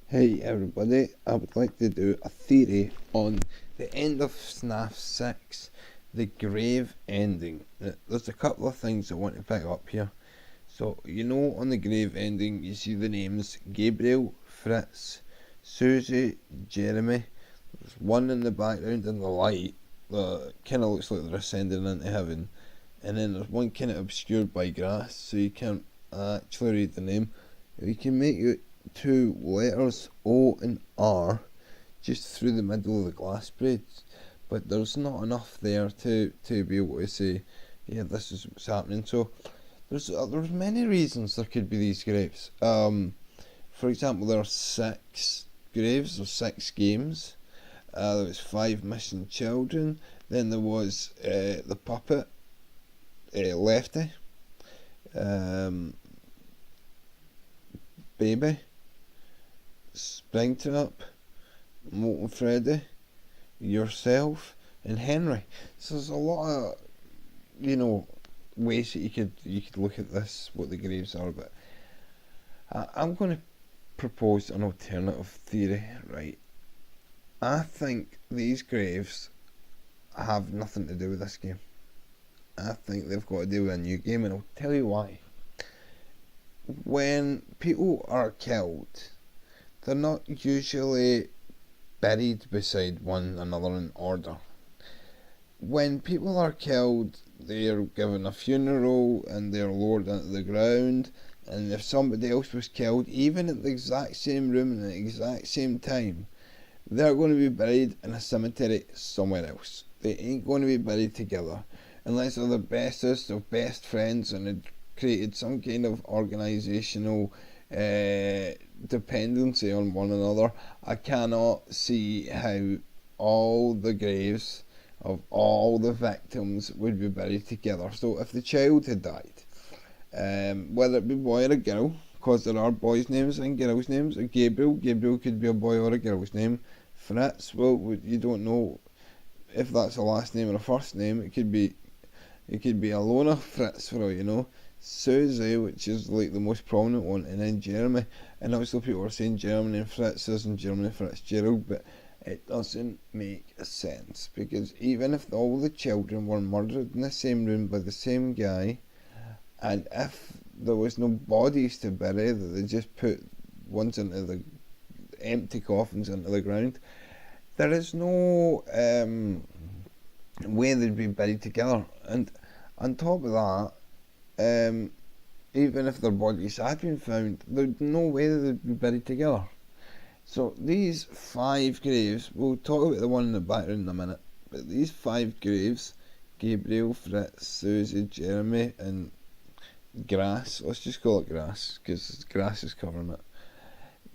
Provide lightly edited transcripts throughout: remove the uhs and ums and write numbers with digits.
Hey everybody, I would like to do a theory on the end of FNAF 6, the grave ending. There's a couple of things I want to pick up here. So, on the grave ending, you see the names Gabriel, Fritz, Susie, Jeremy. There's one in the background in the light that kind of looks like they're ascending into heaven. And then there's one kind of obscured by grass, so you can't actually read the name. You can make it two letters O and R just through the middle of the glass braids, but there's not enough there to be able to say, yeah, this is what's happening. So there's many reasons there could be these graves. For example, there are 6 graves or 6 games. There was 5 missing children. Then there was the puppet, Lefty, Baby, Springtrap, Molten Freddy, yourself, and Henry. So there's a lot of ways that you could look at this, what the graves are. But I'm going to propose an alternative theory. Right, I think these graves have nothing to do with this game. I think they've got to do with a new game, and I'll tell you why. When people are killed, they're not usually buried beside one another in order. When people are killed, they're given a funeral and they're lowered into the ground, and if somebody else was killed, even at the exact same room and at the exact same time, they're going to be buried in a cemetery somewhere else. They ain't going to be buried together unless they're the bestest of best friends and had created some kind of organisational dependency on one another. I cannot see how all the graves of all the victims would be buried together. So if the child had died, whether it be boy or a girl, because there are boys' names and girls' names, Gabriel could be a boy or a girl's name. Fritz, well, you don't know if that's a last name or a first name. It could be Alona Fritz, for all you know. Susie, which is like the most prominent one, and then Jeremy. And obviously people are saying Germany and Fritz's and Germany Fitzgerald, but it doesn't make sense, because even if all the children were murdered in the same room by the same guy, and if there was no bodies to bury, that they just put ones into the empty coffins into the ground, there is no way they'd be buried together. And on top of that, even if their bodies had been found, there's no way that they'd be buried together. So these 5 graves, we'll talk about the one in the background in a minute, but these 5 graves, Gabriel, Fritz, Susie, Jeremy, and grass, let's just call it grass, because grass is covering it.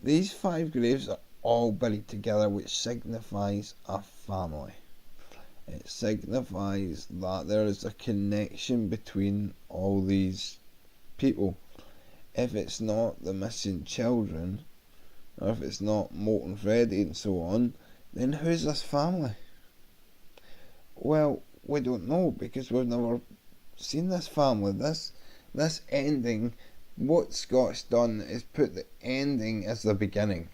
These 5 graves are all buried together, which signifies a family. It signifies that there is a connection between all these people. If it's not the missing children, or if it's not Molten Freddy and so on, then who's this family? Well, we don't know, because we've never seen this family. This ending, what Scott's done is put the ending as the beginning.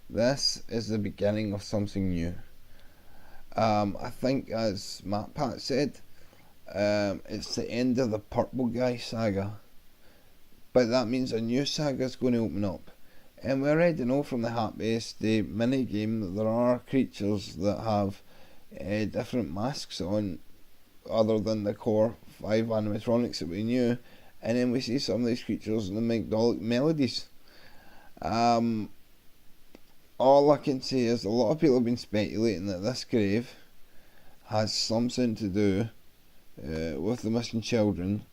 This is the beginning of something new. I think, as Matt Pat said, it's the end of the Purple Guy saga, but that means a new saga is going to open up. And we already know from the Happiest Day mini game that there are creatures that have different masks on, other than the core 5 animatronics that we knew, and then we see some of these creatures and they make melodies. All I can say is a lot of people have been speculating that this grave has something to do with the missing children,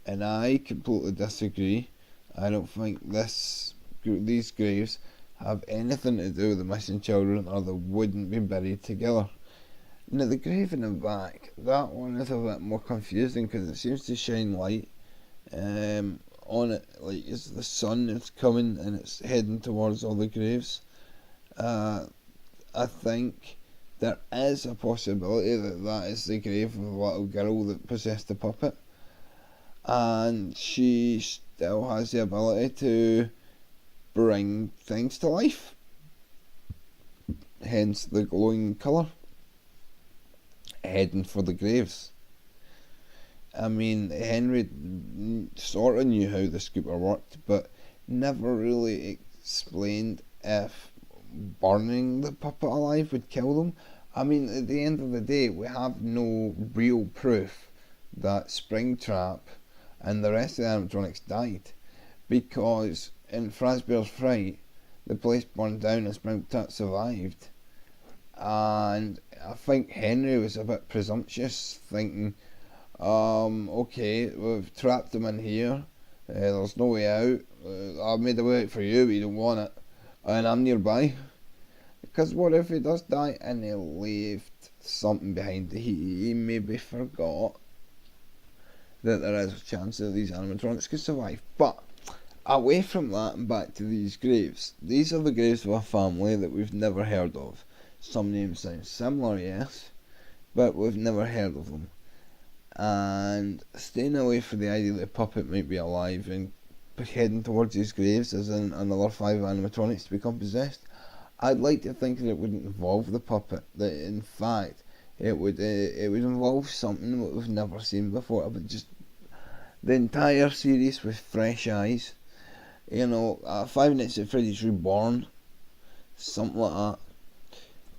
and I completely disagree. I don't think these graves have anything to do with the missing children, or they wouldn't be buried together. Now the grave in the back, that one is a bit more confusing, because it seems to shine light on it, like it's the sun is coming and it's heading towards all the graves. I think there is a possibility that is the grave of the little girl that possessed the puppet, and she still has the ability to bring things to life. hence the glowing colour, heading for the graves. I mean, Henry sort of knew how the scooper worked, but never really explained if burning the puppet alive would kill them. I mean, at the end of the day, we have no real proof that Springtrap and the rest of the animatronics died, because in Fazbear's Fright, the place burned down and Springtrap survived. And I think Henry was a bit presumptuous, thinking, okay, we've trapped him in here, there's no way out, I've made a way out for you, but you don't want it, and I'm nearby. Because what if he does die and he left something behind? He maybe forgot that there is a chance that these animatronics could survive. But away from that and back to these graves. These are the graves of a family that we've never heard of. Some names sound similar, yes, but we've never heard of them. And staying away from the idea that a puppet might be alive and heading towards these graves as in another 5 animatronics to become possessed, I'd like to think that it wouldn't involve the puppet. That in fact it would involve something that we've never seen before. But just the entire series with fresh eyes. You know, Five Nights at Freddy's Reborn, something like that.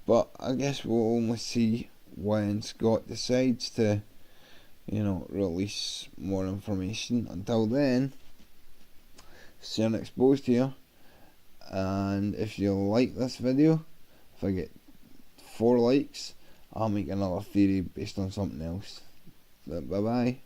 But I guess we'll only see when Scott decides to, release more information. Until then, stay unexposed here. And if you like this video, if I get 4 likes, I'll make another theory based on something else. Bye bye.